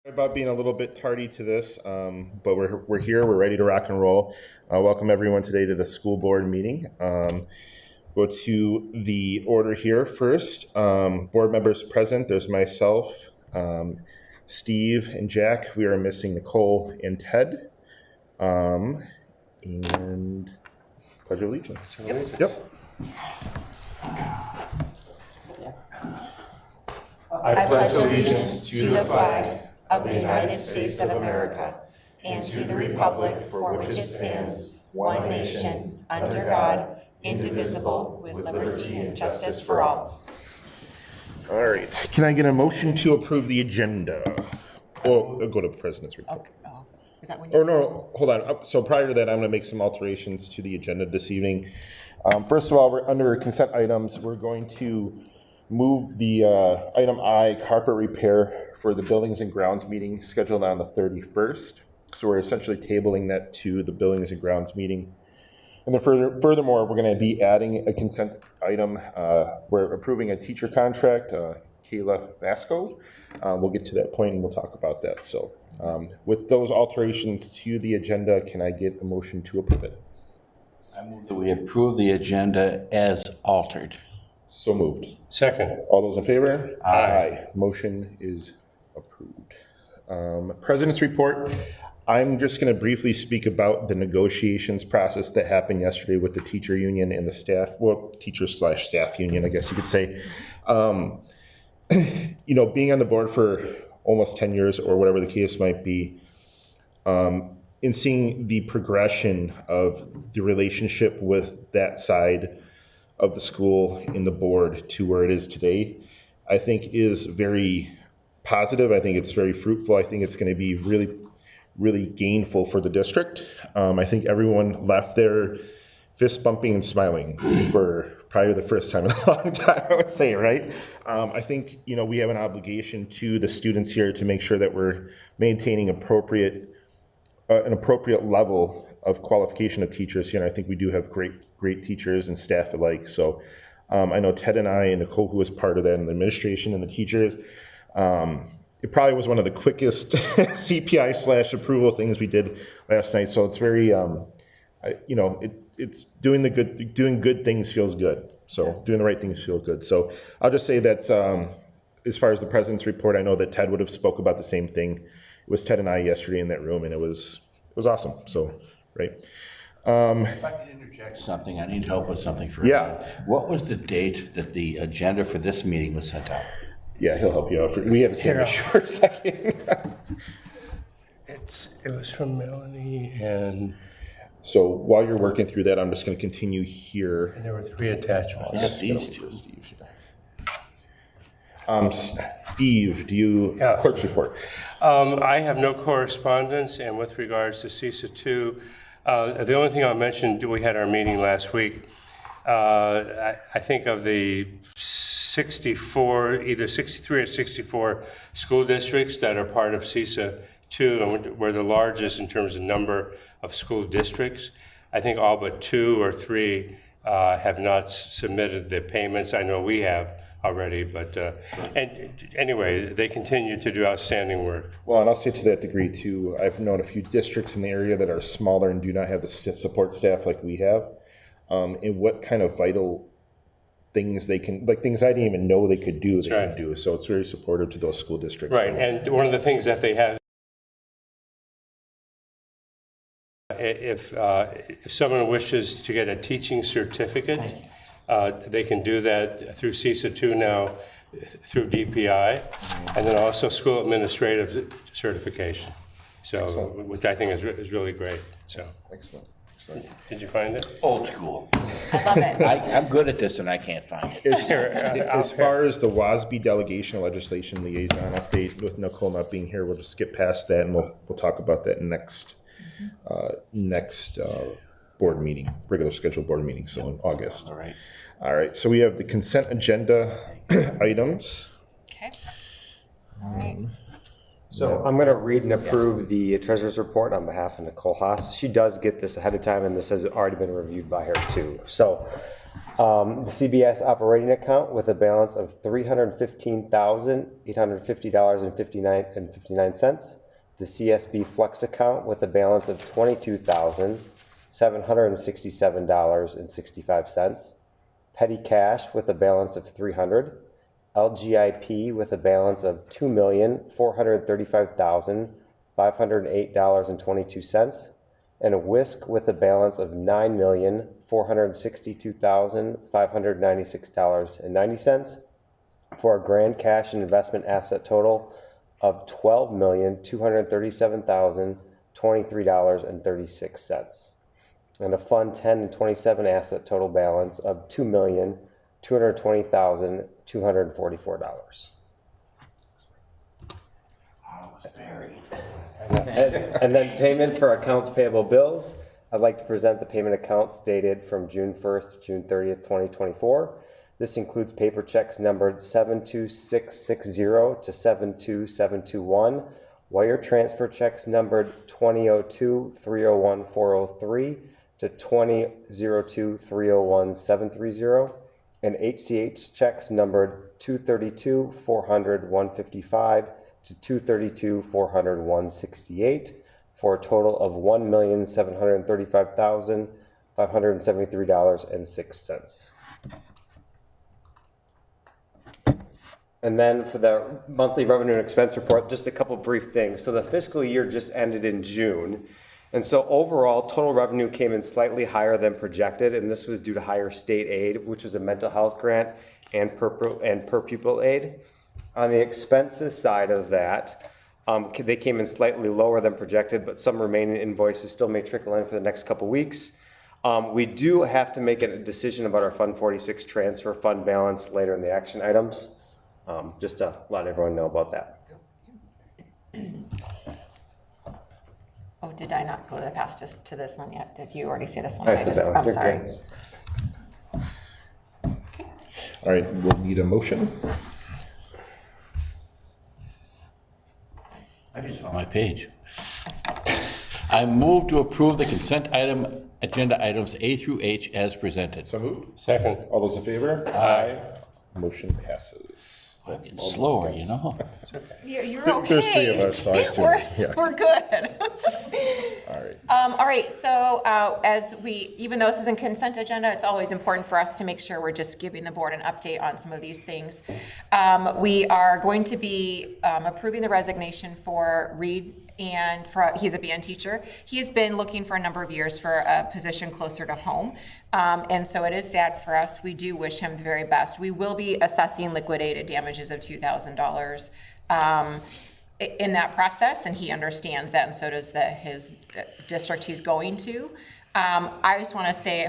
About being a little bit tardy to this, but we're here. We're ready to rock and roll. Welcome everyone today to the school board meeting. Go to the order here first. Board members present. There's myself, Steve, and Jack. We are missing Nicole and Ted. And pledge of allegiance. Yep. I pledge allegiance to the flag of the United States of America and to the republic for which it stands, one nation, under God, indivisible, with liberty and justice for all. All right. Can I get a motion to approve the agenda? Well, I'll go to the president's report. Okay. Oh, is that when you? Or no, hold on. So prior to that, I'm going to make some alterations to the agenda this evening. First of all, we're under consent items. We're going to move the item I, carpet repair, for the Buildings and Grounds meeting scheduled on the 31st. So we're essentially tabling that to the Buildings and Grounds meeting. And then furthermore, we're going to be adding a consent item. We're approving a teacher contract, Kayla Vasco. We'll get to that point and we'll talk about that. So with those alterations to the agenda, can I get a motion to approve it? I move that we approve the agenda as altered. So moved. Second. All those in favor? Aye. Motion is approved. President's report. I'm just going to briefly speak about the negotiations process that happened yesterday with the teacher union and the staff, well, teacher/staff union, I guess you could say. Being on the board for almost 10 years or whatever the case might be, in seeing the progression of the relationship with that side of the school in the board to where it is today, I think is very positive. I think it's very fruitful. I think it's going to be really, really gainful for the district. I think everyone left there fist bumping and smiling for probably the first time in a long time, I would say, right? I think, we have an obligation to the students here to make sure that we're maintaining an appropriate level of qualification of teachers here. And I think we do have great teachers and staff alike. So I know Ted and I and Nicole, who was part of that, and the administration and the teachers, it probably was one of the quickest CPI/approval things we did last night. So it's very, it's doing good things feels good. So yes. Doing the right things feels good. So I'll just say that as far as the president's report, I know that Ted would have spoke about the same thing. It was Ted and I yesterday in that room, and it was awesome. So, right. If I could interject something, I need help with something for Yeah. What was the date that the agenda for this meeting was sent out? Yeah, he'll help you out. We had the same issue for a second. It was from Melanie, and so while you're working through that, I'm just going to continue here. there were 3 attachments. Yes, these two. Steve, do you clerk's report? I have no correspondence, and with regards to CISA 2, the only thing I'll mention, we had our meeting last week. I think of the 64, either 63 or 64 school districts that are part of CISA 2, and we're the largest in terms of number of school districts. I think all but 2 or 3 have not submitted the payments. I know we have already, but and anyway, they continue to do outstanding work. Well, and I'll say to that degree too, I've known a few districts in the area that are smaller and do not have the support staff like we have, and what kind of vital things they can, like things I didn't even know they could do, can do. So it's very supportive to those school districts. Right, so. and one of the things that they have, if someone wishes to get a teaching certificate, they can do that through CISA 2 now, through DPI, and then also school administrative certification. So, excellent. Which I think is really great. So, excellent. Did you find it? Old school. I love it. I'm good at this and I can't find it. As far as the WASB delegation legislation liaison update, with Nicole not being here, we'll just skip past that and we'll talk about that next board meeting, regular scheduled board meeting, so in August. All right, so we have the consent agenda items. Okay. All right. So I'm going to read and approve the treasurer's report on behalf of Nicole Haas. She does get this ahead of time, and this has already been reviewed by her too. So The CBS operating account with a balance of $315,850.59. The CSB Flex account with a balance of $22,767.65. Petty cash with a balance of $300. LGIP with a balance of $2,435,508.22. And a WISC with a balance of $9,462,596.90 for a grand cash and investment asset total of $12,237,023.36. And a Fund 10 and 27 asset total balance of $2,220,244. And then payment for accounts payable bills. I'd like to present the payment accounts dated from June 1st to June 30th, 2024. This includes paper checks numbered 72660 to 72721, wire transfer checks numbered 2002-301-403 to 2002-301-730, and HCH checks numbered 232-400-155 to 232-400-168 for a total of $1,735,573.06. And then for the monthly revenue and expense report, just a couple brief things. So the fiscal year just ended in June. And so overall, total revenue came in slightly higher than projected, and this was due to higher state aid, which was a mental health grant, and per pupil aid. On the expenses side of that, they came in slightly lower than projected, but some remaining invoices still may trickle in for the next couple weeks. We do have to make a decision about our Fund 46 transfer fund balance later in the action items, just to let everyone know about that. Oh, did I not go the fastest to this one yet? Did you already say this one? I said that one. I'm You're sorry. good. All right, we'll need a motion. I just saw my page. I move to approve the consent agenda items A through H as presented. So moved. Second. All those in favor? Aye. Motion passes. I'm getting slower, you know? You're okay. There's three of us, so I assume, yeah. We're good. All right. All right, so even though this is a consent agenda, it's always important for us to make sure we're just giving the board an update on some of these things. We are going to be approving the resignation for Reed, and he's a band teacher. He's been looking for a number of years for a position closer to home. And so it is sad for us. We do wish him the very best. We will be assessing liquidated damages of $2,000 in that process, and he understands that, and so does his district he's going to. I just want to say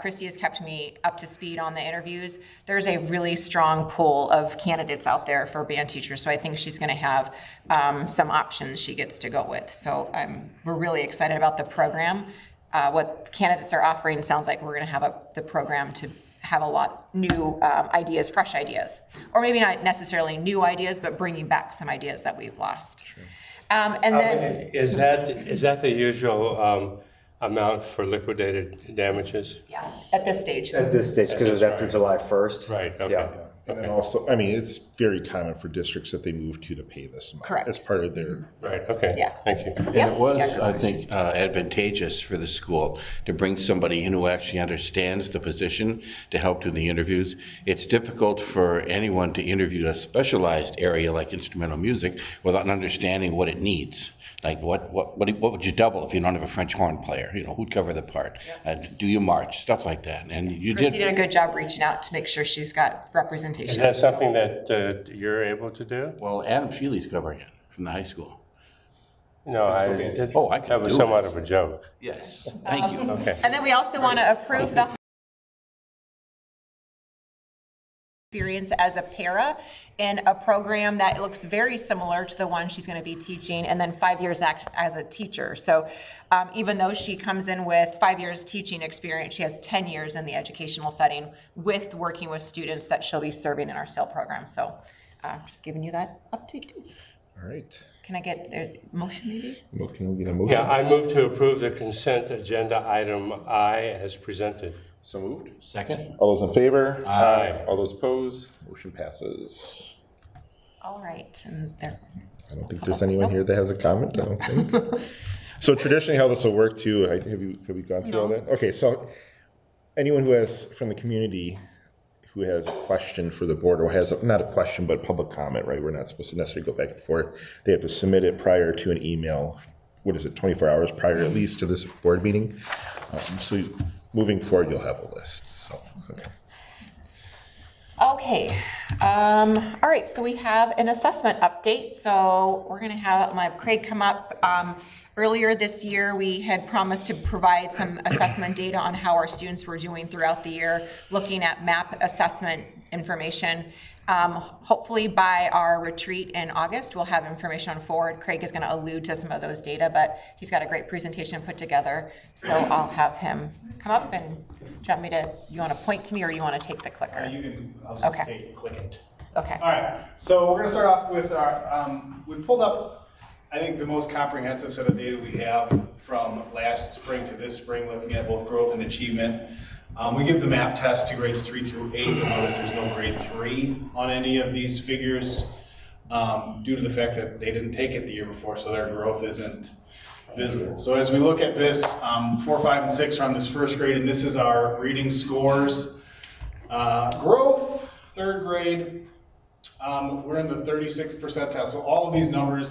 Christy has kept me up to speed on the interviews. There's a really strong pool of candidates out there for band teachers, so I think she's going to have some options she gets to go with. So we're really excited about the program. What candidates are offering sounds like we're going to have the program to have a lot new ideas, fresh ideas, or maybe not necessarily new ideas, but bringing back some ideas that we've lost. Sure. And then Is that the usual amount for liquidated damages? yeah, at this stage. At this stage, because it was after July 1st. Right, okay. Yeah. And then also, I mean, it's very common for districts that they move to pay this amount. Correct. As part of their. Right, okay. Yeah. Thank you. And it was, I think, advantageous for the school to bring somebody in who actually understands the position to help do the interviews. It's difficult for anyone to interview a specialized area like instrumental music without understanding what it needs. Like what would you double if you don't have a French horn player? You know, who'd cover the part? Do you march? Stuff like that. And you Christy did a good job reaching out to make sure she's got representation. Is that something that you're able to do? Well, Adam Sheely's covering it from the high school. No, I can that was do somewhat it. of a joke. Yes, thank you. Okay. And then we also want to approve the experience as a para in a program that looks very similar to the one she's going to be teaching, and then 5 years as a teacher. So even though she comes in with 5 years teaching experience, she has 10 years in the educational setting with working with students that she'll be serving in our SAIL program. So just giving you that update too. All right. Can I get a motion maybe? Can we get a motion? Yeah, I move to approve the consent agenda item I as presented. So moved. Second? All those in favor? Aye. All those opposed? Motion passes. All right, and there, I don't think there's anyone here that has a comment, I don't think. So traditionally how this will work too, have we gone through all No. that? Okay, so anyone who has, from the community, who has a question for the board, or has, not a question, but public comment, right? We're not supposed to necessarily go back and forth. They have to submit it prior to an email, 24 hours prior at least to this board meeting. So moving forward, you'll have a list, so, okay. okay. All right, so we have an assessment update. So we're gonna have Craig come up. Earlier this year, we had promised to provide some assessment data on how our students were doing throughout the year, looking at MAP assessment information. Hopefully by our retreat in August, we'll have information on forward. Craig is gonna allude to some of those data, but he's got a great presentation put together. So I'll have him come up, and do you want me to, you wanna point to me or you wanna take the clicker? You can, I'll Okay. click it. Okay. All right, so we're gonna start off with our, we pulled up, I think, the most comprehensive set of data we have from last spring to this spring, looking at both growth and achievement. We give the MAP test to grades 3 through 8, but notice there's no grade 3 on any of these figures due to the fact that they didn't take it the year before, so their growth isn't visible. So as we look at this, 4, 5, and 6 are on this first grade, and this is our reading scores. Growth, third grade, we're in the 36th percentile, so all of these numbers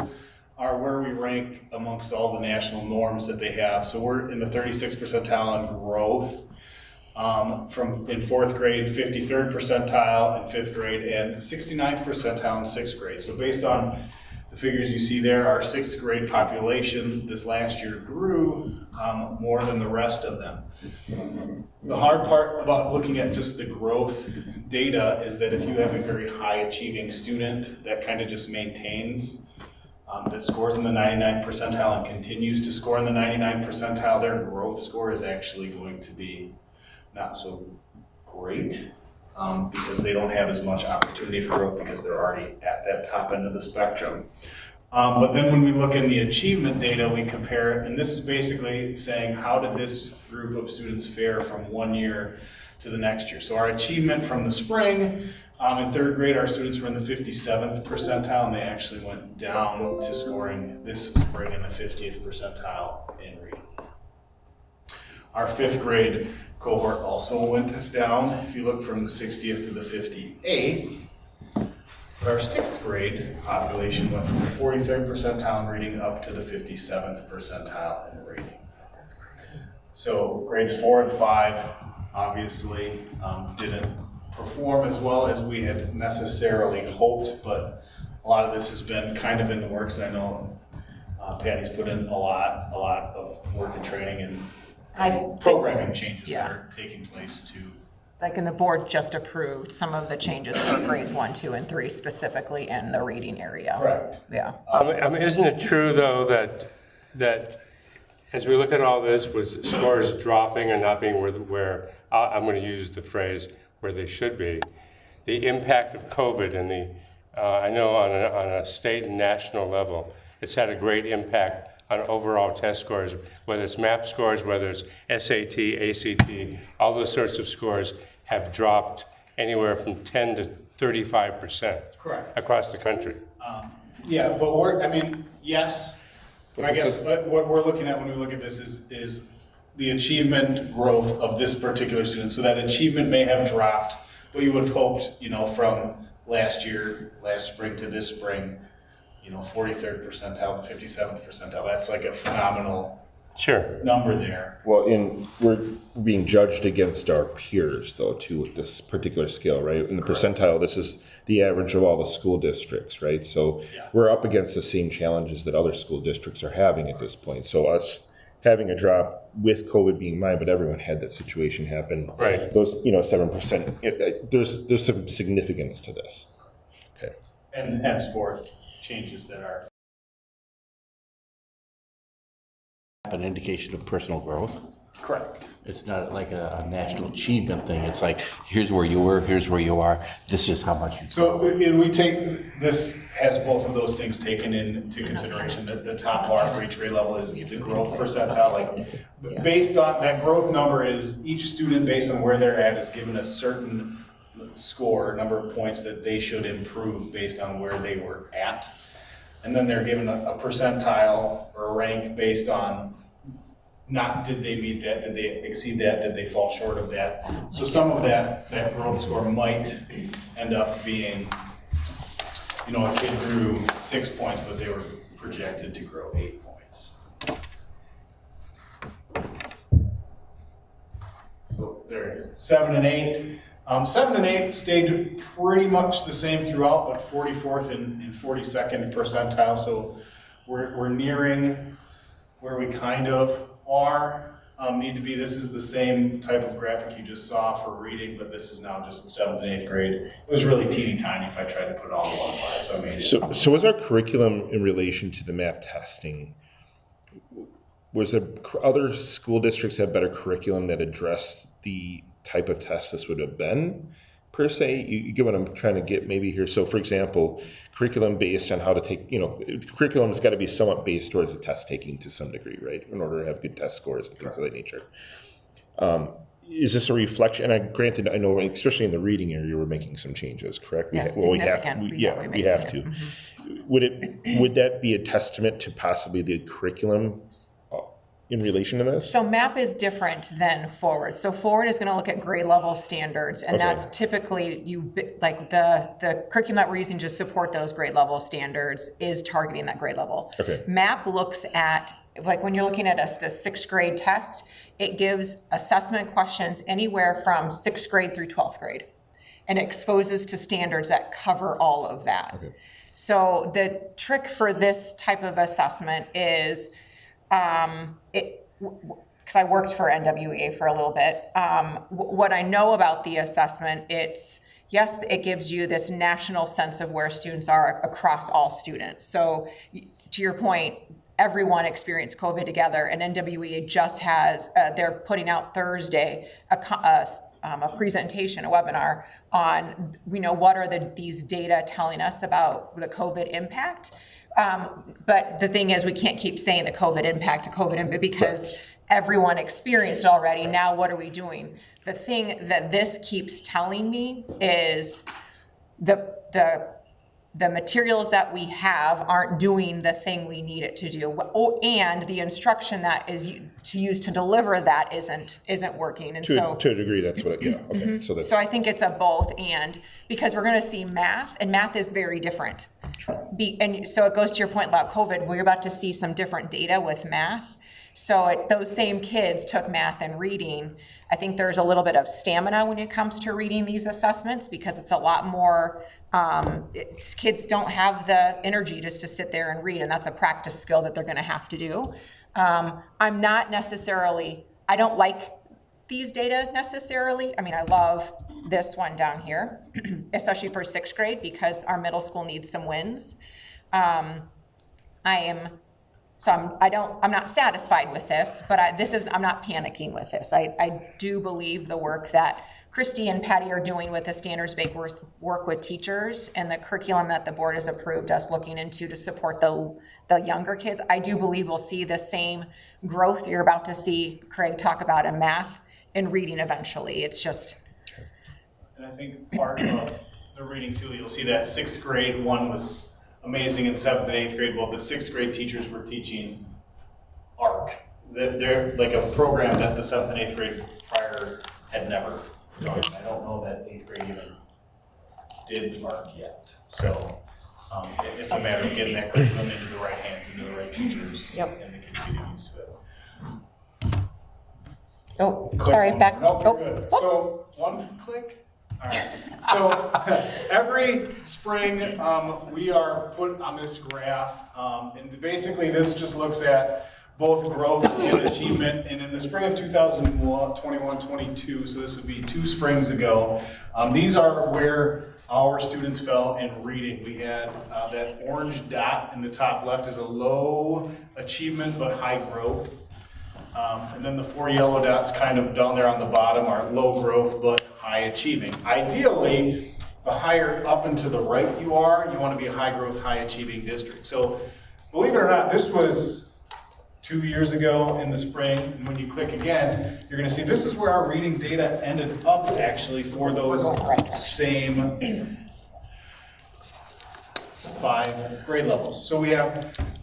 are where we rank amongst all the national norms that they have. So we're in the 36th percentile on growth. From in fourth grade, 53rd percentile in fifth grade, and 69th percentile in sixth grade. So based on the figures you see there, our sixth grade population this last year grew more than the rest of them. The hard part about looking at just the growth data is that if you have a very high achieving student that kind of just maintains, that scores in the 99th percentile and continues to score in the 99th percentile, their growth score is actually going to be not so great because they don't have as much opportunity for growth because they're already at that top end of the spectrum. But then when we look in the achievement data, we compare, and this is basically saying how did this group of students fare from one year to the next year. So our achievement from the spring, in third grade, our students were in the 57th percentile, and they actually went down to scoring this spring in the 50th percentile in reading. Our fifth grade cohort also went down, if you look from the 60th to the 58th. But our sixth grade population went from the 43rd percentile in reading up to the 57th percentile in reading. So grades 4 and 5 obviously didn't perform as well as we had necessarily hoped, but a lot of this has been kind of in the works. I know Patty's put in a lot of work and training and programming changes that are taking place to. Like, and the board just approved some of the changes for grades 1, 2, and 3 specifically in the reading area. Correct. Yeah. Isn't it true, though, that as we look at all this, with scores dropping or not being where I'm going to use the phrase, where they should be, the impact of COVID and I know on a state and national level, it's had a great impact on overall test scores, whether it's MAP scores, whether it's SAT, ACT, all those sorts of scores have dropped anywhere from 10 to 35%. Correct. Across the country. Yeah, but yes, but I guess what we're looking at when we look at this is the achievement growth of this particular student. So that achievement may have dropped, but you would have hoped, from last spring to this spring, 43rd percentile to 57th percentile. That's like a phenomenal number there. Well, we're being judged against our peers, though, too, with this particular scale, right? In the percentile, this is the average of all the school districts, right? So we're up against the same challenges that other school districts are having at this point. So us having a drop with COVID being mine, but everyone had that situation happen. Right. Those, 7%, there's some significance to this. Okay. And henceforth, changes that are. An indication of personal growth. Correct. It's not like a national achievement thing. It's like, here's where you were, here's where you are, this is how much you. So, and we take, this has both of those things taken into consideration. The top bar for each grade level is the growth percentile, like, based on, that growth number is, each student based on where they're at is given a certain score, number of points that they should improve based on where they were at. And then they're given a percentile or a rank based on, not did they meet that, did they exceed that, did they fall short of that. So some of that growth score might end up being, you know, a kid grew 6 points, but they were projected to grow 8 points. So there, 7 and 8. 7 and 8 stayed pretty much the same throughout, but 44th and 42nd percentile. So we're nearing where we kind of are, need to be. This is the same type of graphic you just saw for reading, but this is now just the 7th and 8th grade. It was really teeny tiny if I tried to put it all in one slide, so I made it. So was our curriculum in relation to the MAP testing, was there other school districts have better curriculum that addressed the type of test this would have been, per se? You get what I'm trying to get maybe here. So for example, curriculum based on how to take, you know, curriculum has got to be somewhat based towards the test taking to some degree, right? In order to have good test scores and things of that nature. Is this a reflection? And granted, I know, especially in the reading area, we're making some changes, correct? Yeah, we have to. Would that be a testament to possibly the curriculum in relation to this? So MAP is different than Forward. So Forward is going to look at grade level standards, and that's typically like the curriculum that we're using to support those grade level standards is targeting that grade level. MAP looks at, like when you're looking at the 6th grade test, it gives assessment questions anywhere from 6th grade through 12th grade, and exposes to standards that cover all of that. So the trick for this type of assessment is, because I worked for NWA for a little bit, what I know about the assessment, yes, it gives you this national sense of where students are across all students. So to your point, everyone experienced COVID together, and NWA just has, they're putting out Thursday a presentation, a webinar on, what are these data telling us about the COVID impact. But the thing is, we can't keep saying the COVID impact because everyone experienced it already. Now what are we doing? The thing that this keeps telling me is the materials that we have aren't doing the thing we need it to do, and the instruction that is to use to deliver that isn't working. And to a degree, that's what So I think it's a both and, because we're going to see math, and math is very different. And so it goes to your point about COVID, we're about to see some different data with math. So those same kids took math and reading. I think there's a little bit of stamina when it comes to reading these assessments, because it's a lot more, kids don't have the energy just to sit there and read, and that's a practice skill that they're going to have to do. I'm not necessarily, I don't like these data necessarily. I mean, I love this one down here, especially for 6th grade, because our middle school needs some wins. I'm not satisfied with this, but I'm not panicking with this. I do believe the work that Christy and Patty are doing with the standards-based work with teachers and the curriculum that the board has approved us looking into to support the younger kids. I do believe we'll see the same growth you're about to see Craig talk about in math and reading eventually. It's just. And I think part of the reading too, you'll see that 6th grade one was amazing in 7th and 8th grade. Well, the 6th grade teachers were teaching ARC. They're like a program that the 7th and 8th grade prior had never done. I don't know that 8th grade even did ARC yet. So it's a matter of getting that curriculum into the right hands, into the right teachers, and the kids getting used to it. Oh, sorry, back. Nope, you're good. So, one click. All right. So, every spring, we are put on this graph, and basically this just looks at both growth and achievement. And in the spring of 2021-22, so this would be 2 springs ago, these are where our students fell in reading. We had that orange dot in the top left is a low achievement but high growth. And then the 4 yellow dots kind of down there on the bottom are low growth but high achieving. Ideally, the higher up and to the right you want to be a high growth, high achieving district. So believe it or not, this was 2 years ago in the spring. And when you click again, you're going to see this is where our reading data ended up actually for those same 5 grade levels. So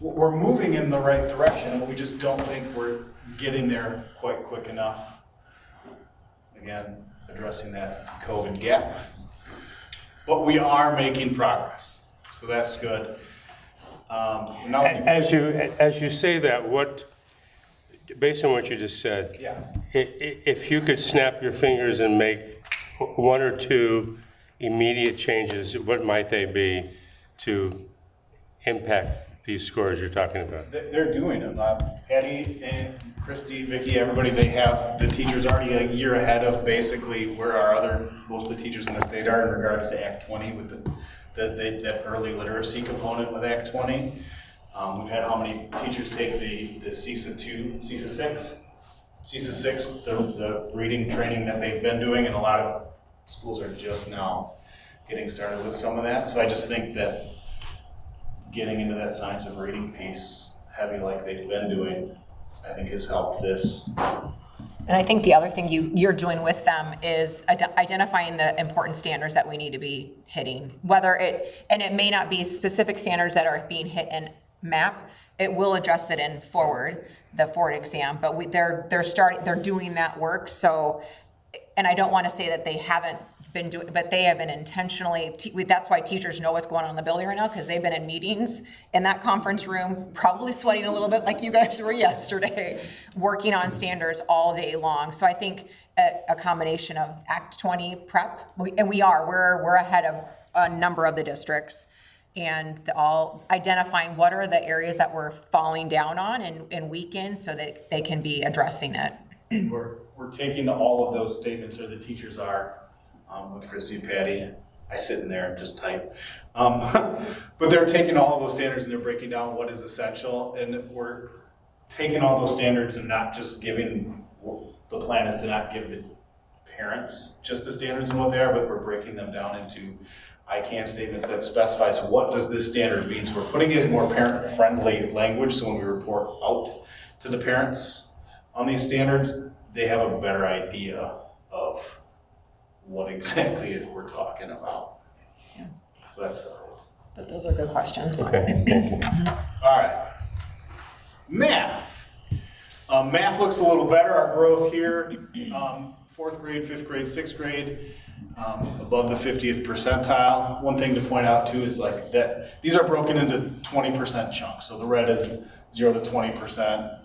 we're moving in the right direction, but we just don't think we're getting there quite quick enough. Again, addressing that COVID gap. But we are making progress, so that's good. Now, As you say that, based on what you just said, yeah. if you could snap your fingers and make 1 or 2 immediate changes, what might they be to impact these scores you're talking about? They're doing them. Patty and Christy, Vicky, everybody, they have the teachers already a year ahead of basically where most of the teachers in the state are in regards to Act 20 with that early literacy component with Act 20. We've had how many teachers take the CISA 2, CISA 6? CISA 6, the reading training that they've been doing, and a lot of schools are just now getting started with some of that. So I just think that getting into that science of reading piece heavy like they've been doing, I think has helped this. And I think the other thing you're doing with them is identifying the important standards that we need to be hitting. It may not be specific standards that are being hit in MAP. It will address it in the forward exam, but they're doing that work. So, and I don't want to say that they haven't been doing, but they have been intentionally, that's why teachers know what's going on in the building right now, because they've been in meetings in that conference room, probably sweating a little bit like you guys were yesterday, working on standards all day long. So I think a combination of Act 20 prep, we're ahead of a number of the districts, and all identifying what are the areas that we're falling down on and weaken so that they can be addressing it. We're taking all of those statements, or the teachers are, with Christy and Patty. I sit in there and just type. But they're taking all of those standards and they're breaking down what is essential, and we're taking all those standards and not just giving, the plan is to not give the parents just the standards and what they are, but we're breaking them down into I can statements that specifies what does this standard mean. So we're putting it in more parent-friendly language, so when we report out to the parents on these standards, they have a better idea of what exactly we're talking about. Yeah. So that's the hope. But those are good questions. Okay, thank you. All right. Math. Math looks a little better. Our growth here, 4th grade, 5th grade, 6th grade, above the 50th percentile. One thing to point out too is like that these are broken into 20% chunks. So the red is 0 to 20%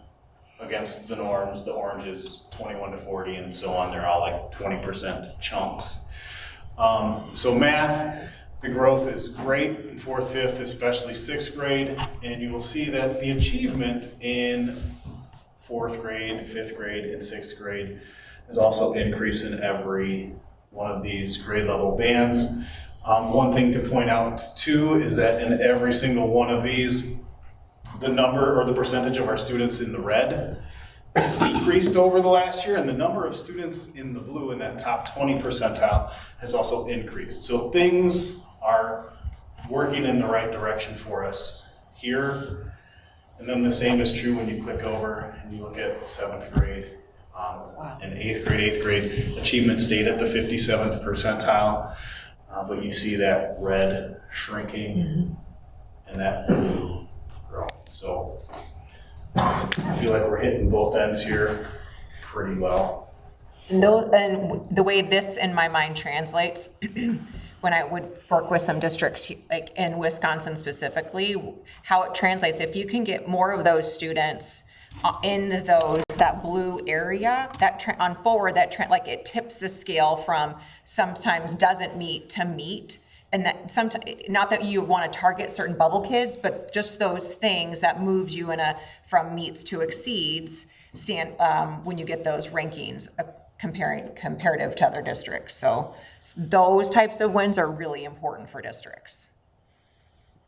against the norms. The orange is 21 to 40 and so on. They're all like 20% chunks. So math, the growth is great in 4th, 5th, especially 6th grade. And you will see that the achievement in 4th grade, 5th grade, and 6th grade is also increased in every one of these grade level bands. One thing to point out too is that in every single one of these, the number or the percentage of our students in the red has decreased over the last year, and the number of students in the blue in that top 20 percentile has also increased. So things are working in the right direction for us here. And then the same is true when you click over and you look at 7th grade. And 8th grade achievement stayed at the 57th percentile, but you see that red shrinking and that blue growing. So I feel like we're hitting both ends here pretty well. And the way this in my mind translates, when I would work with some districts, like in Wisconsin specifically, how it translates, if you can get more of those students in that blue area, on forward, like it tips the scale from sometimes doesn't meet to meet. And that sometimes, not that you want to target certain bubble kids, but just those things that moves you from meets to exceeds when you get those rankings comparative to other districts. So those types of wins are really important for districts.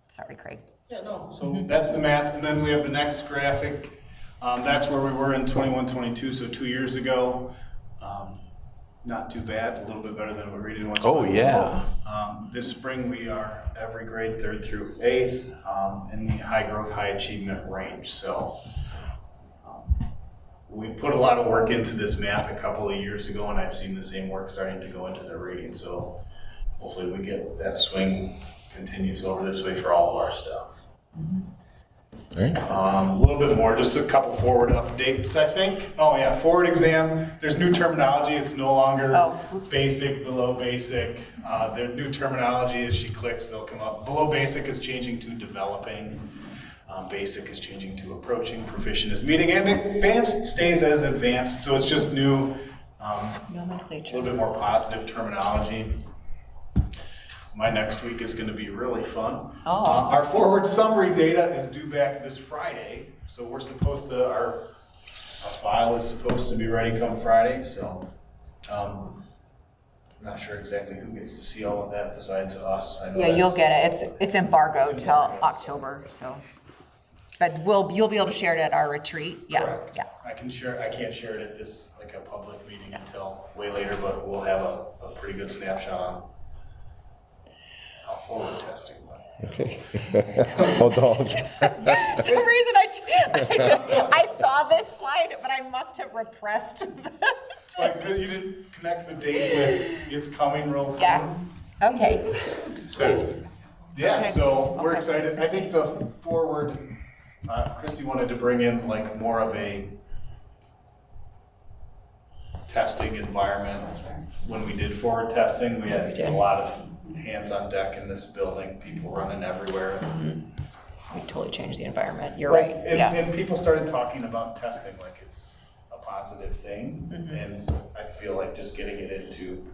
Sorry, Craig. Yeah, no. So that's the math, and then we have the next graphic That's where we were in 21-22, so 2 years ago. Not too bad, a little bit better than what we did once. Oh, yeah. This spring, we are every grade 3rd through 8th in the high growth, high achievement range. So we put a lot of work into this math a couple of years ago, and I've seen the same work starting to go into the reading. So hopefully we get that swing continues over this way for all of our stuff. A little bit more, just a couple forward updates, I think. Oh yeah, forward exam, there's new terminology. It's no longer basic, below basic. There's new terminology. As she clicks, they'll come up. Below basic is changing to developing. Basic is changing to approaching. Proficient is meeting, and advanced stays as advanced. So it's just new, a Nomenclature. little bit more positive terminology. My next week is going to be really fun. Our forward summary data is due back this Friday, so we're supposed to, our file is supposed to be ready come Friday, so I'm not sure exactly who gets to see all of that besides us. I know You'll get it. It's embargoed It's till embargoed, October, so. But you'll be able to share it at our retreat. Yeah, Correct. yeah. I can't share it at this, like a public meeting until way later, but we'll have a pretty good snapshot on how forward testing went. Okay. Hold on. For some reason, I saw this slide, but I must have repressed. Like, you didn't connect the date with it's coming real soon? Yeah. Okay. Soon. Yeah, Okay. so we're Okay. excited. I think the forward, Christy wanted to bring in like more of a testing environment. When we did forward testing, we had a lot of hands on deck in this building, people running everywhere. We totally changed the environment. You're right. And, Yeah. and people started talking about testing like it's a positive thing. And I feel like just getting it into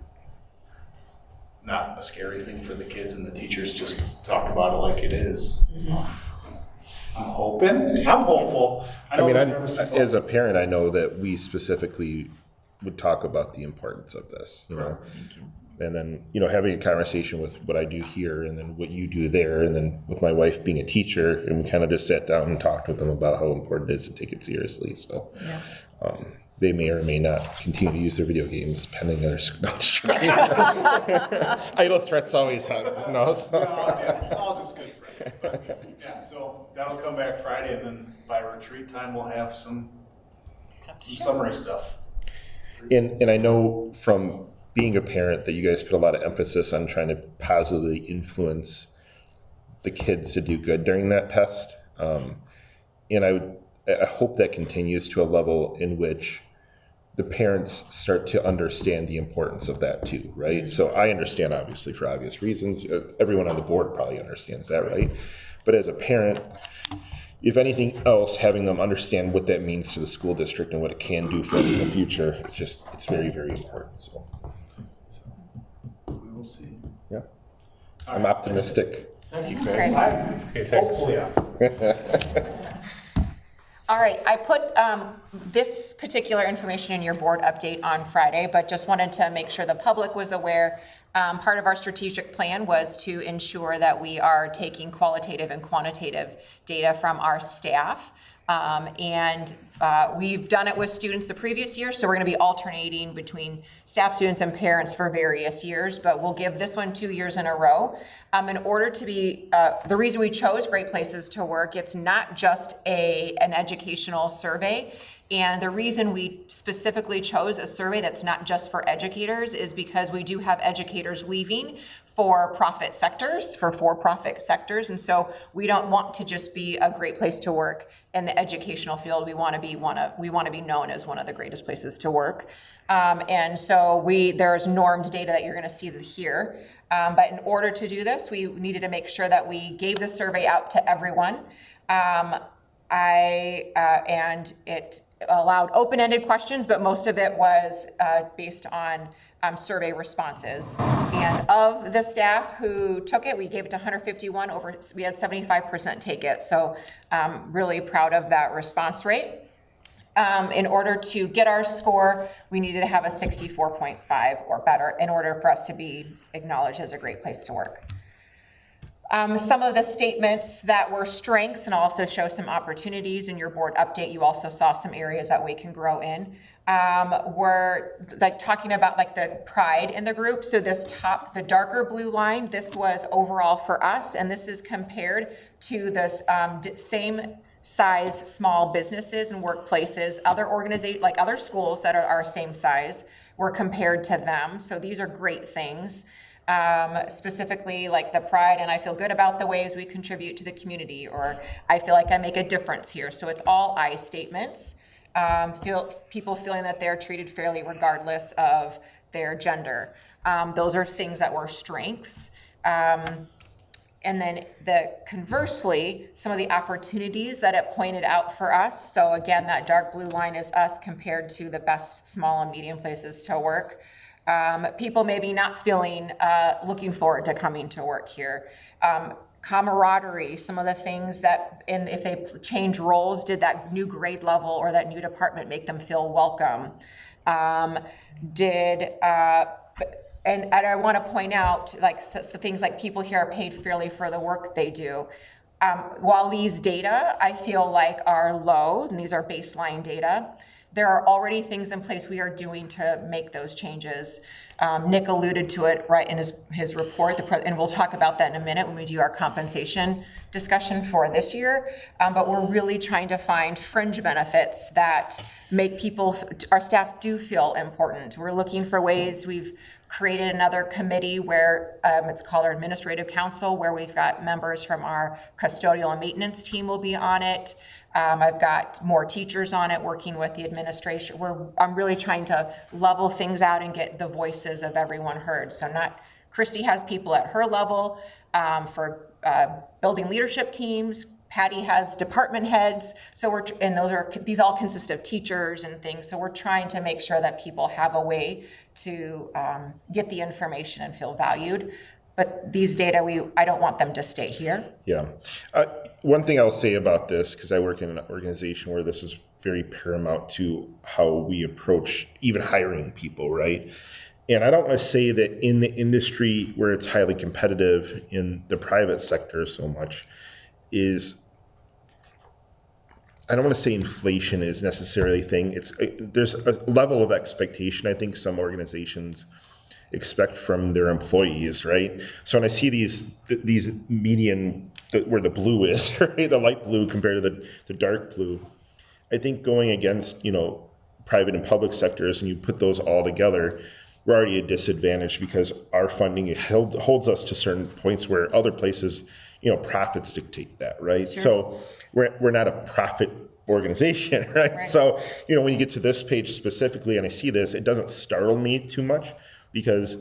not a scary thing for the kids and the teachers, just talk about it like it is. I'm hopeful. I know there's nervous people. As a parent, I know that we specifically would talk about the importance of this, you know. And then, having a conversation with what I do here and then what you do there, and then with my wife being a teacher, and we kind of just sat down and talked with them about how important it is to take it seriously. So they may or may not continue to use their video games, depending on their idle threats always happen. No, so. Yeah, it's all just good friends. But, yeah, so that'll come back Friday, and then by retreat time, we'll have some summary stuff. And I know from being a parent that you guys put a lot of emphasis on trying to positively influence the kids to do good during that test. And I hope that continues to a level in which the parents start to understand the importance of that too, right? So I understand, obviously, for obvious reasons. Everyone on the board probably understands that, right? But as a parent, if anything else, having them understand what that means to the school district and what it can do for us in the future, it's very, very important. So We will see. yeah, I'm optimistic. Thank you, Great. Okay, thanks. Hopefully, All right, I put this particular information in your board update on Friday, but just wanted to make sure the public was aware. Part of our strategic plan was to ensure that we are taking qualitative and quantitative data from our staff. We've done it with students the previous year, so we're going to be alternating between staff, students, and parents for various years, but we'll give this one 2 years in a row. In order to be, the reason we chose Great Places to Work, it's not just an educational survey. And the reason we specifically chose a survey that's not just for educators is because we do have educators leaving for for-profit sectors. And so we don't want to just be a great place to work in the educational field. We want to be known as one of the greatest places to work. And so there's normed data that you're going to see here. But in order to do this, we needed to make sure that we gave the survey out to everyone. And it allowed open-ended questions, but most of it was based on survey responses. And of the staff who took it, we gave it to 151. We had 75% take it. So really proud of that response rate. In order to get our score, we needed to have a 64.5 or better in order for us to be acknowledged as a great place to work. Some of the statements that were strengths and also show some opportunities in your board update. You also saw some areas that we can grow in. Were like talking about like the pride in the group. So this the darker blue line, this was overall for us, and this is compared to this same size small businesses and workplaces, other like other schools that are our same size, were compared to them. So these are great things. Specifically like the pride, and I feel good about the ways we contribute to the community, or I feel like I make a difference here. So it's all I statements. People feeling that they're treated fairly regardless of their gender. Those are things that were strengths. And then conversely, some of the opportunities that it pointed out for us. So again, that dark blue line is us compared to the best small and medium places to work. People maybe not feeling, looking forward to coming to work here. Camaraderie, some of the things that, and if they change roles, did that new grade level or that new department make them feel welcome? And I want to point out, like, the things like people here are paid fairly for the work they do. While these data, I feel like are low, and these are baseline data, there are already things in place we are doing to make those changes. Nick alluded to it right in his report, and we'll talk about that in a minute when we do our compensation discussion for this year. But we're really trying to find fringe benefits that make our staff do feel important. We're looking for ways. We've created another committee where it's called our administrative council, where we've got members from our custodial and maintenance team will be on it. I've got more teachers on it working with the administration. I'm really trying to level things out and get the voices of everyone heard. So Christy has people at her level for building leadership teams. Patty has department heads. So these all consist of teachers and things. So we're trying to make sure that people have a way to get the information and feel valued. But these data, I don't want them to stay here. Yeah. One thing I'll say about this, because I work in an organization where this is very paramount to how we approach even hiring people, right? And I don't want to say that in the industry where it's highly competitive in the private sector so much I don't want to say inflation is necessarily a thing. There's a level of expectation I think some organizations expect from their employees, right? So when I see these median, where the blue is, right, the light blue compared to the dark blue, I think going against, private and public sectors, and you put those all together, we're already at a disadvantage because our funding holds us to certain points where other places, profits dictate that, right? Sure. So we're not a profit organization, right? So, when you get to this page specifically and I see this, it doesn't startle me too much because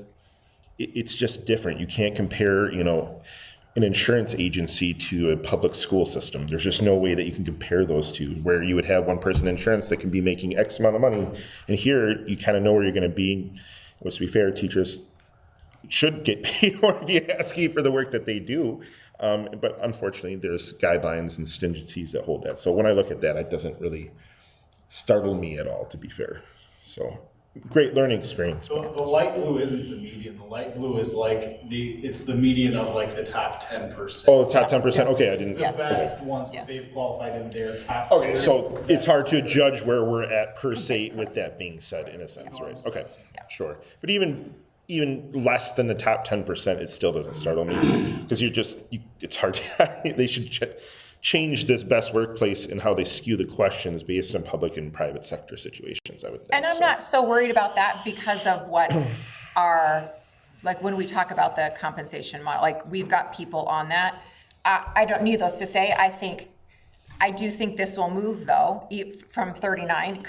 it's just different. You can't compare, an insurance agency to a public school system. There's just no way that you can compare those two, where you would have one person in insurance that can be making X amount of money. And here you kind of know where you're going to be. Let's be fair, teachers should get paid more if you ask for the work that they do. But unfortunately, there's guidelines and stringencies that hold that. So when I look at that, it doesn't really startle me at all, to be fair. So great learning experience. The light blue isn't the median. The light blue is it's the median of like the top 10%. Oh, the top 10%. Okay, I didn't. It's the best ones they've qualified in their top. Okay, so it's hard to judge where we're at per se. With that being said, in a sense, right? Okay, sure. But even less than the top 10%, it still doesn't startle me because it's hard. They should change this best workplace and how they skew the questions based on public and private sector situations, I would think. And I'm not so worried about that because of what when we talk about the compensation model, we've got people on that. I don't need those to say, I do think this will move though, from 39.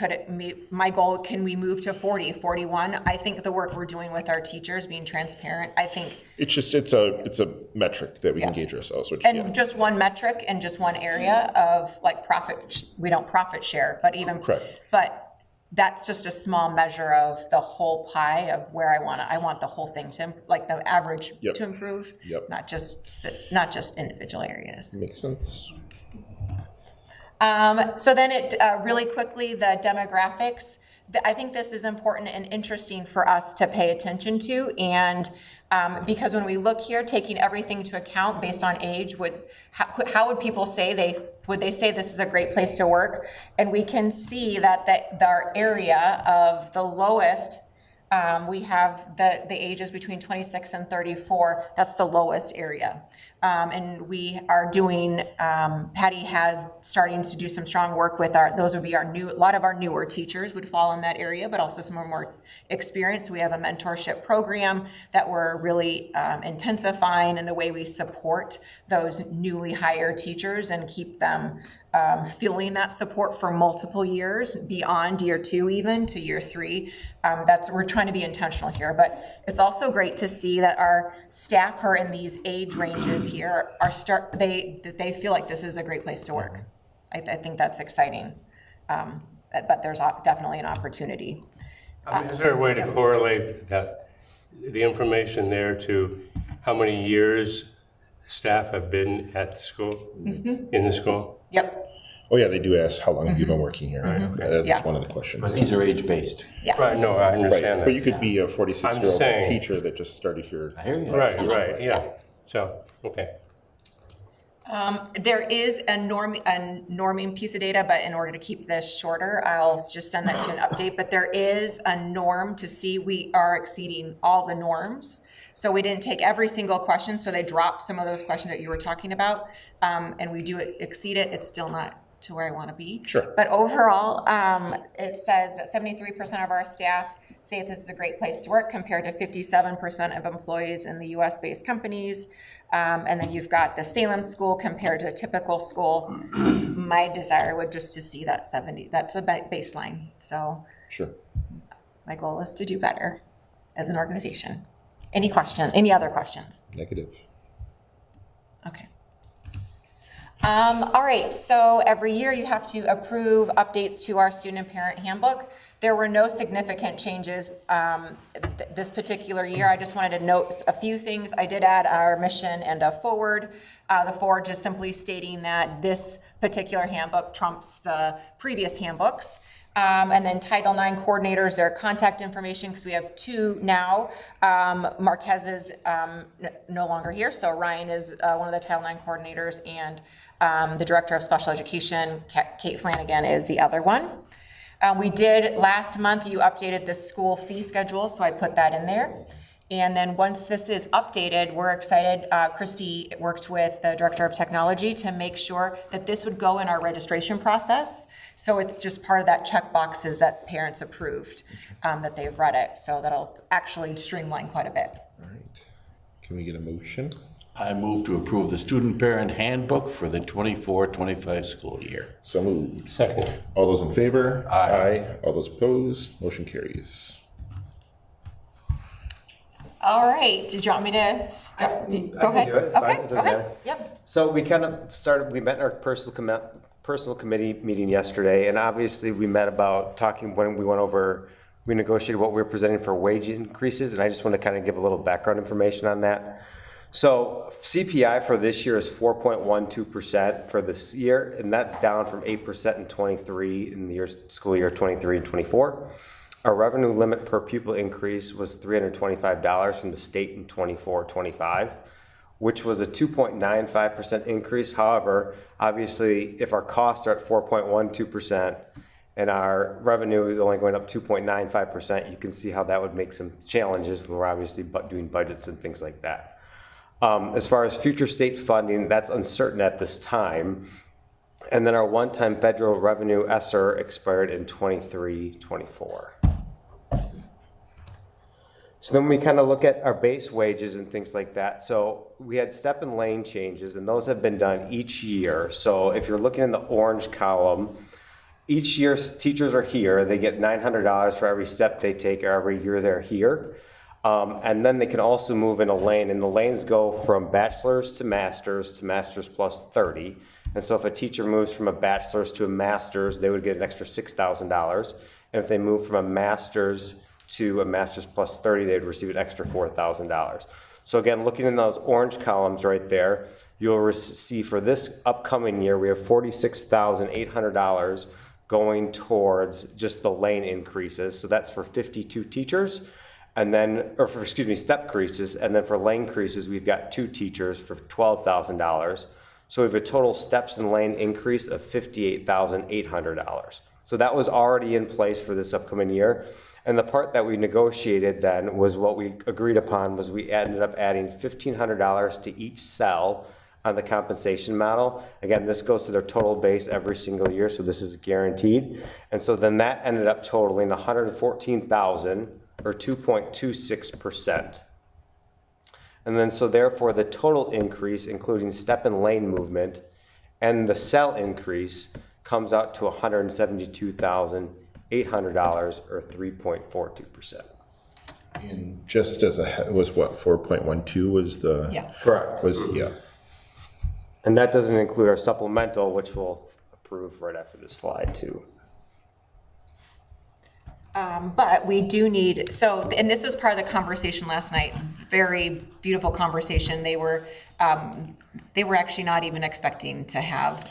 My goal, can we move to 40, 41? I think the work we're doing with our teachers, being transparent, I think. It's a metric that we can gauge ourselves. Just one metric and just one area of profit. We don't profit share, but that's just a small measure of the whole pie of where I want the whole thing to, the average to improve, not just individual areas. Makes sense. So then really quickly, the demographics. I think this is important and interesting for us to pay attention to. And Because when we look here, taking everything into account based on age, how would people say would they say this is a great place to work? And we can see that our area of the lowest, we have the ages between 26 and 34. That's the lowest area. And we are doing, Patty has starting to do some strong work with those would be a lot of our newer teachers would fall in that area, but also some are more experienced. We have a mentorship program that we're really intensifying in the way we support those newly hired teachers and keep them feeling that support for multiple years beyond year 2, even to year 3. We're trying to be intentional here, but it's also great to see that our staff who are in these age ranges here they feel like this is a great place to work. I think that's exciting, but there's definitely an opportunity. Is there a way to correlate the information there to how many years staff have been at the school, in the school? Yep. Oh yeah, they do ask how long have you been working here. That's Yeah. one of the questions. But these are age-based. Yeah. Right, no, I Right, understand but you that. could be a 46-year-old saying- teacher that just started here. I hear you. Right, yeah. So, okay. There is a norming piece of data, but in order to keep this shorter, I'll just send that to an update. But there is a norm to see we are exceeding all the norms. So we didn't take every single question, so they dropped some of those questions that you were talking about. And we do exceed it. It's still not to where I want to be. Sure. But overall, it says that 73% of our staff say this is a great place to work compared to 57% of employees in the US-based companies. And then you've got the Salem school compared to a typical school. My desire would just to see that 70, that's a baseline. So Sure. my goal is to do better as an organization. Any other questions? Negative. Okay. All right, so every year you have to approve updates to our student and parent handbook. There were no significant changes this particular year. I just wanted to note a few things. I did add our mission and a forward. The forward just simply stating that this particular handbook trumps the previous handbooks. And then Title IX coordinators, their contact information, because we have 2 now. Marquez is no longer here, so Ryan is one of the Title IX coordinators, and the Director of Special Education, Kate Flanagan, is the other one. We did, last month, you updated the school fee schedule, so I put that in there. And then once this is updated, we're excited. Christy worked with the Director of Technology to make sure that this would go in our registration process. So it's just part of that check boxes that parents approved, that they've read it. So that'll actually streamline quite a bit. All right. Can we get a motion? I move to approve the student parent handbook for the 24-25 school year. So moved. Second. All those in favor? Aye. All those opposed? Motion carries. All right, did you want me to start? Go ahead. do it, it's fine, Okay, it's go okay. ahead. Yep. So we kind of started, we met in our personal committee meeting yesterday, and obviously we met about talking when we negotiated what we were presenting for wage increases, and I just want to kind of give a little background information on that. So CPI for this year is 4.12% for this year, and that's down from 8% in 23 in the school year 23 and 24. Our revenue limit per pupil increase was $325 from the state in 24-25, which was a 2.95% increase. However, obviously, if our costs are at 4.12% and our revenue is only going up 2.95%, you can see how that would make some challenges when we're obviously doing budgets and things like that. As far as future state funding, that's uncertain at this time. And then our one-time federal revenue ESSER expired in 23-24. So then we kind of look at our base wages and things like that. So we had step and lane changes, and those have been done each year. So if you're looking in the orange column, each year teachers are here. They get $900 for every step they take or every year they're here. And then they can also move in a lane, and the lanes go from bachelor's to master's plus 30. And so if a teacher moves from a bachelor's to a master's, they would get an extra $6,000. And if they move from a master's to a master's plus 30, they'd receive an extra $4,000. So again, looking in those orange columns right there, you'll see for this upcoming year, we have $46,800 going towards just the lane increases. So that's for 52 teachers. And then, or for, excuse me, step creases, and then for lane creases, we've got 2 teachers for $12,000. So we have a total steps and lane increase of $58,800. So that was already in place for this upcoming year. And the part that we negotiated then was what we agreed upon was we ended up adding $1,500 to each cell on the compensation model. Again, this goes to their total base every single year, so this is guaranteed. And so then that ended up totaling $114,000 or 2.26%. And then so therefore the total increase, including step and lane movement and the cell increase, comes out to $172,800 or 3.42%. And just as it was what, 4.12 was the? Yeah. Correct. Yeah. And that doesn't include our supplemental, which we'll approve right after this slide too. But we do need, so, and this was part of the conversation last night, very beautiful conversation. They were actually not even expecting to have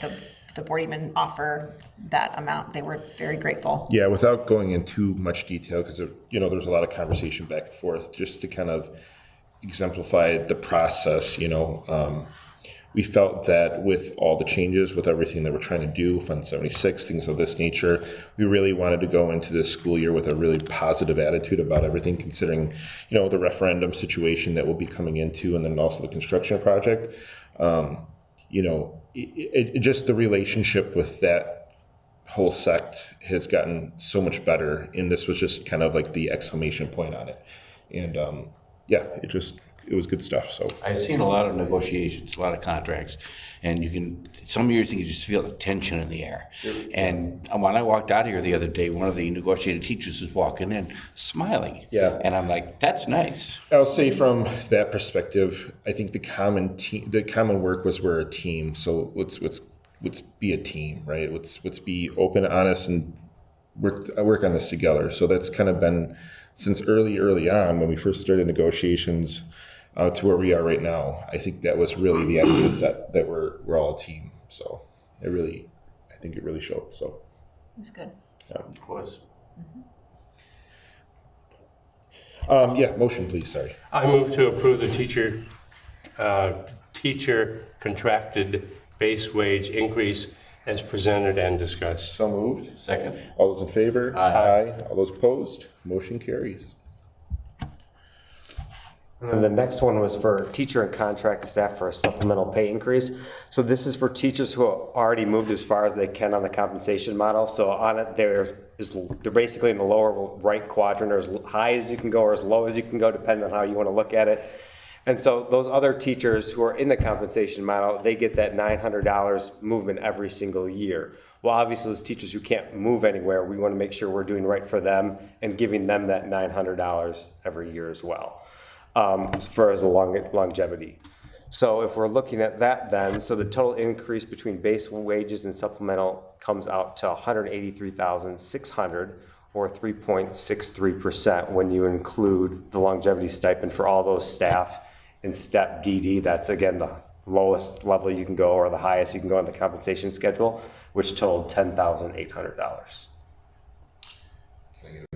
the board even offer that amount. They were very grateful. Yeah, without going into much detail, because there's a lot of conversation back and forth, just to kind of exemplify the process, we felt that with all the changes, with everything that we're trying to do, Fund 76, things of this nature, we really wanted to go into this school year with a really positive attitude about everything, considering, the referendum situation that we'll be coming into, and then also the construction project. Just the relationship with that whole sect has gotten so much better, and this was just kind of like the exclamation point on it. And it was good stuff. So I've seen a lot of negotiations, a lot of contracts, and some years you can just feel the tension in the air. And when I walked out here the other day, one of the negotiating teachers was walking in smiling. Yeah. And I'm like, that's nice. I'll say from that perspective, I think the common work was we're a team. So let's be a team, right? Let's be open, honest, and work on this together. So that's kind of been since early on when we first started negotiations to where we are right now. I think that was really the idea set that we're all a team. So I think it really showed. So It's good. It was. Motion please. Sorry. I move to approve the teacher contracted base wage increase as presented and discussed. So moved. Second. All those in favor? Aye. All those opposed? Motion carries. And then the next one was for teacher and contract staff for a supplemental pay increase. So this is for teachers who have already moved as far as they can on the compensation model. So on it, they're basically in the lower right quadrant, or as high as you can go or as low as you can go, depending on how you want to look at it. And so those other teachers who are in the compensation model, they get that $900 movement every single year. Well, obviously, those teachers who can't move anywhere, we want to make sure we're doing right for them and giving them that $900 every year as well. For as a longevity. So if we're looking at that then, so the total increase between base wages and supplemental comes out to $183,600 or 3.63% when you include the longevity stipend for all those staff in step DD. That's again the lowest level you can go or the highest you can go on the compensation schedule, which totaled $10,800.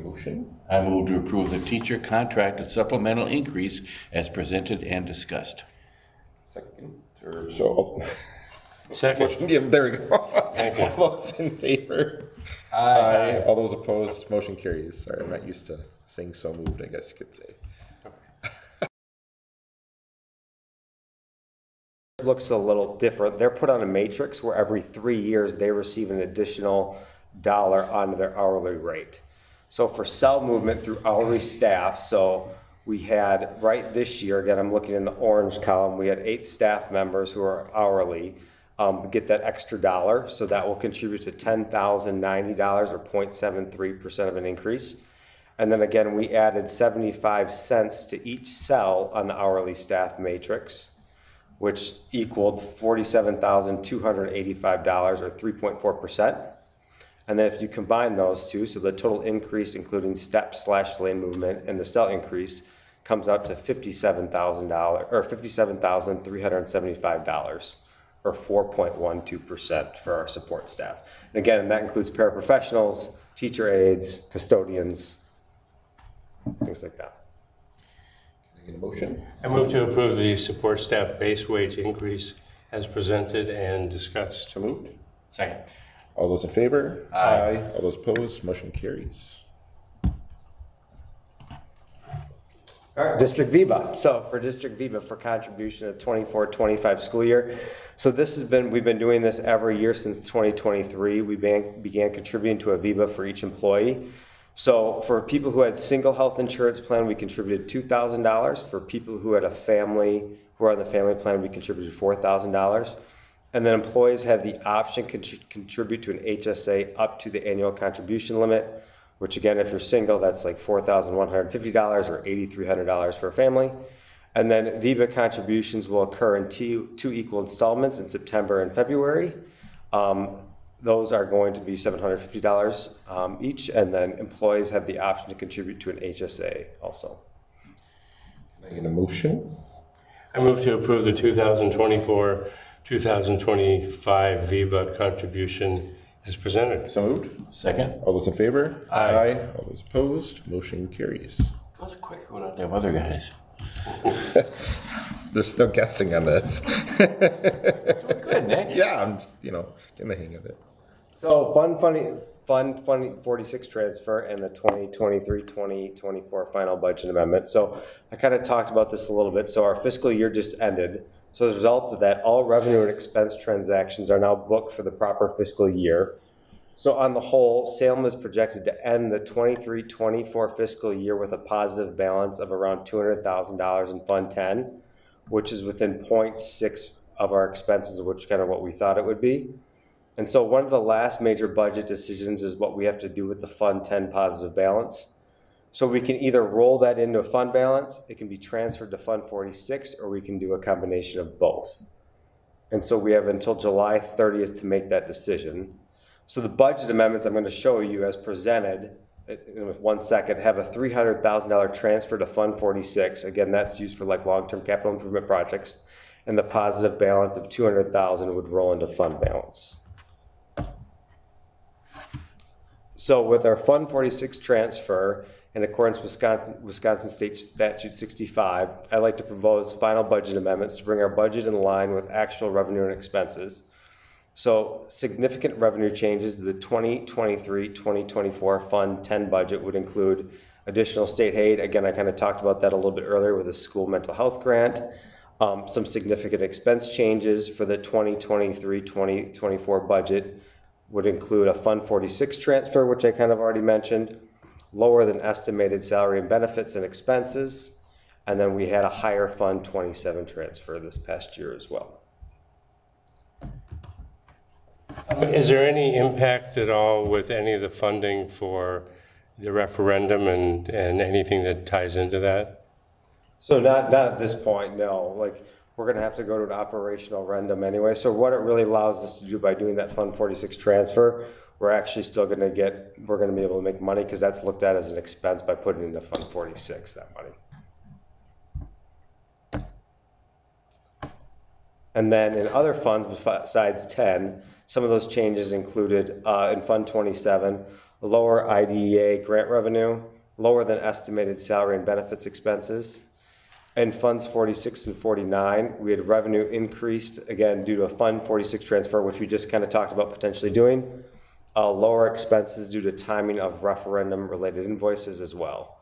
Motion. I move to approve the teacher contracted supplemental increase as presented and discussed. Second. So. Second. Yeah, there we go. Thank you. All those in favor? Aye. All those opposed? Motion carries. Sorry, I'm not used to saying so moved, I guess you could say. Looks a little different. They're put on a matrix where every 3 years they receive an additional dollar on their hourly rate. So for cell movement through hourly staff, so we had right this year, again, I'm looking in the orange column, we had 8 staff members who are hourly get that extra dollar. So that will contribute to $10,090 or 0.73% of an increase. And then again, we added 75 cents to each cell on the hourly staff matrix, which equaled $47,285 or 3.4%. And then if you combine those two, so the total increase, including step/lane movement and the cell increase, comes out to $57,000 or $57,375 or 4.12% for our support staff. And again, that includes paraprofessionals, teacher aides, custodians, things like that. Need a motion? I move to approve the support staff base wage increase as presented and discussed. So moved. Second. All those in favor? Aye. All those opposed, motion carries. All right, District Viva. So for District Viva, for contribution of 24-25 school year. So we've been doing this every year since 2023. We began contributing to a Viva for each employee. So for people who had single health insurance plan, we contributed $2,000. For people who had who are on the family plan, we contributed $4,000. And then employees have the option to contribute to an HSA up to the annual contribution limit, which again, if you're single, that's like $4,150 or $8,300 for a family. And then Viva contributions will occur in two equal installments in September and February. Those are going to be $750 each, and then employees have the option to contribute to an HSA also. Can I get a motion? I move to approve the 2024-2025 Viva contribution as presented. So moved. Second. All those in favor? Aye. All those opposed, motion carries. That was quicker without them other guys. There's no guessing on this. Good, Nick. Yeah, I'm just, getting the hang of it. So Fund 46 transfer and the 2023-2024 final budget amendment. So I kind of talked about this a little bit. So our fiscal year just ended. So as a result of that, all revenue and expense transactions are now booked for the proper fiscal year. So on the whole, Salem is projected to end the 23-24 fiscal year with a positive balance of around $200,000 in Fund 10, which is within 0.6 of our expenses, which is kind of what we thought it would be. And so one of the last major budget decisions is what we have to do with the Fund 10 positive balance. So we can either roll that into a fund balance, it can be transferred to Fund 46, or we can do a combination of both. And so we have until July 30th to make that decision. So the budget amendments I'm going to show you as presented in 1 second have a $300,000 transfer to Fund 46. Again, that's used for like long-term capital improvement projects. And the positive balance of $200,000 would roll into fund balance. So with our Fund 46 transfer, in accordance with Wisconsin State Statute 65, I'd like to propose final budget amendments to bring our budget in line with actual revenue and expenses. So significant revenue changes to the 2023-2024 Fund 10 budget would include additional state aid. Again, I kind of talked about that a little bit earlier with the school mental health grant. Some significant expense changes for the 2023-2024 budget would include a Fund 46 transfer, which I kind of already mentioned, lower than estimated salary and benefits and expenses, and then we had a higher Fund 27 transfer this past year as well. Is there any impact at all with any of the funding for the referendum and anything that ties into that? So not at this point, no. Like, we're going to have to go to an operational referendum anyway. So what it really allows us to do by doing that Fund 46 transfer, we're actually still going to we're going to be able to make money because that's looked at as an expense by putting into Fund 46, that money. And then in other funds besides 10, some of those changes included in Fund 27, lower IDEA grant revenue, lower than estimated salary and benefits expenses. In Funds 46 and 49, we had revenue increased, again, due to a Fund 46 transfer, which we just kind of talked about potentially doing. Lower expenses due to timing of referendum-related invoices as well.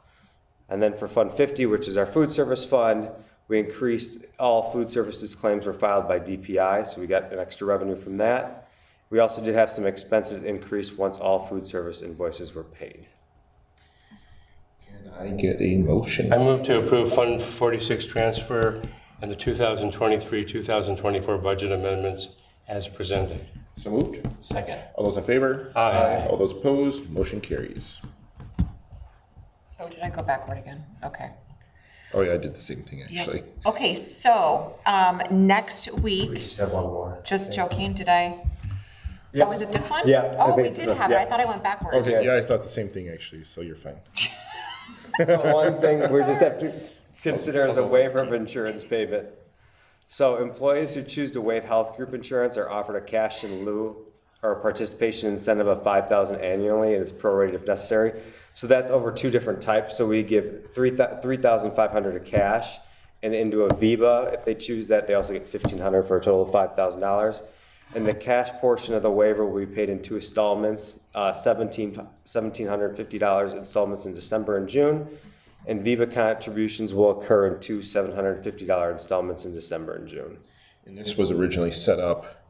And then for Fund 50, which is our food service fund, we increased all food services claims were filed by DPI, so we got an extra revenue from that. We also did have some expenses increase once all food service invoices were paid. Can I get a motion? I move to approve Fund 46 transfer and the 2023-2024 budget amendments as presented. So moved. Second. All those in favor? Aye. All those opposed, motion carries. Oh, did I go backward again? Okay. Oh yeah, I did the same thing actually. Okay, so next We week, just have one more. just joking, did I? Yeah. Oh, was it this one? Yeah, I Oh, think we it's did this one, have it. yeah. I thought I went backward. Okay, yeah, I thought the same thing actually, so you're fine. So one thing we just have to consider as a waiver of insurance payment. So employees who choose to waive health group insurance are offered a cash in lieu or a participation incentive of $5,000 annually, and it's prorated if necessary. So that's over 2 different types. So we give $3,500 of cash and into a VIBA. If they choose that, they also get $1,500 for a total of $5,000. And the cash portion of the waiver will be paid in 2 installments, $1,750 installments in December and June. And VIBA contributions will occur in 2 $750 installments in December and June. And this was originally set up,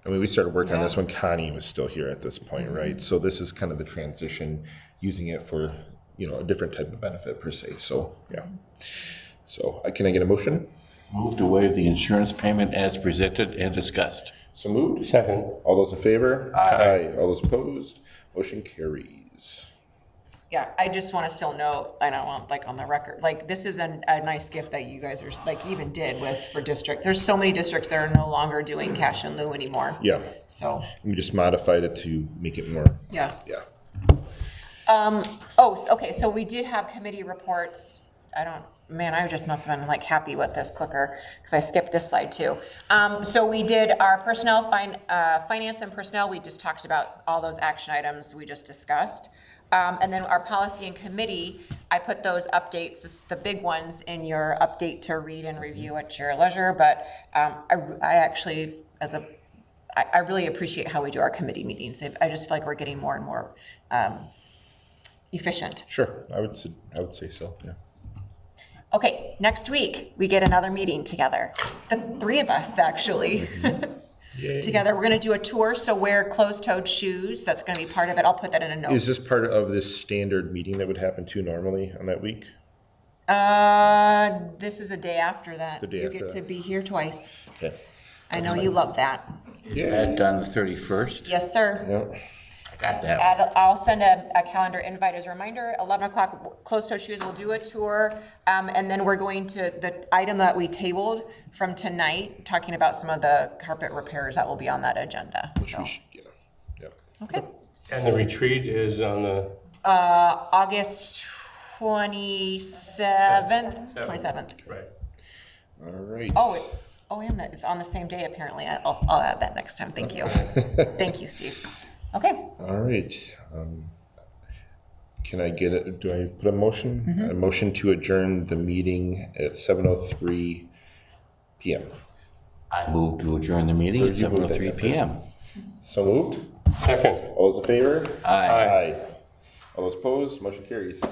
I mean, we started working on this when Connie was still here at this point, right? So this is kind of the transition, using it for, a different type of benefit per se. So, yeah. So can I get a motion? Move to waive the insurance payment as presented and discussed. So moved. Second. All those in favor? Aye. All those opposed? Motion carries. Yeah, I just want to still note, I don't want, like, on the record, like, this is a nice gift that you guys are, like, even did for district. There's so many districts that are no longer doing cash in lieu anymore. Yeah. So, We just modified it to make it more, yeah. yeah. Okay, so we did have committee reports. I just must have been like happy with this clicker because I skipped this slide too. So we did our personnel, finance and personnel. We just talked about all those action items we just discussed. And then our policy and committee, I put those updates, the big ones, in your update to read and review at your leisure. But I actually, I really appreciate how we do our committee meetings. I just feel like we're getting more and more efficient. Sure, I would say so, yeah. Okay, next week, we get another meeting together. The 3 of us, actually, together. We're going to do a tour, so wear closed-toed shoes. That's going to be part of it. I'll put that in a note. Is this part of this standard meeting that would happen too normally on that week? This is a day after that. The day You after get that. to be here twice. Okay. I know you love that. That on the 31st? Yes, sir. Yeah. Got that. I'll send a calendar invite as a reminder. 11 o'clock, closed-toe shoes, we'll do a tour. And then we're going to, the item that we tabled from tonight, talking about some of the carpet repairs that will be on that agenda. So, Yeah. okay. And the retreat is on the August 27th. 27th. right. All right. And that it's on the same day, apparently. I'll add that next time. Thank you. Thank you, Steve. Okay. All right. Can I get it? Do I put a motion? A motion to adjourn the meeting at 7:03 p.m. I move to adjourn the meeting at 7:03 p.m. So moved. Second. All those in favor? Aye. All those opposed? Motion carries.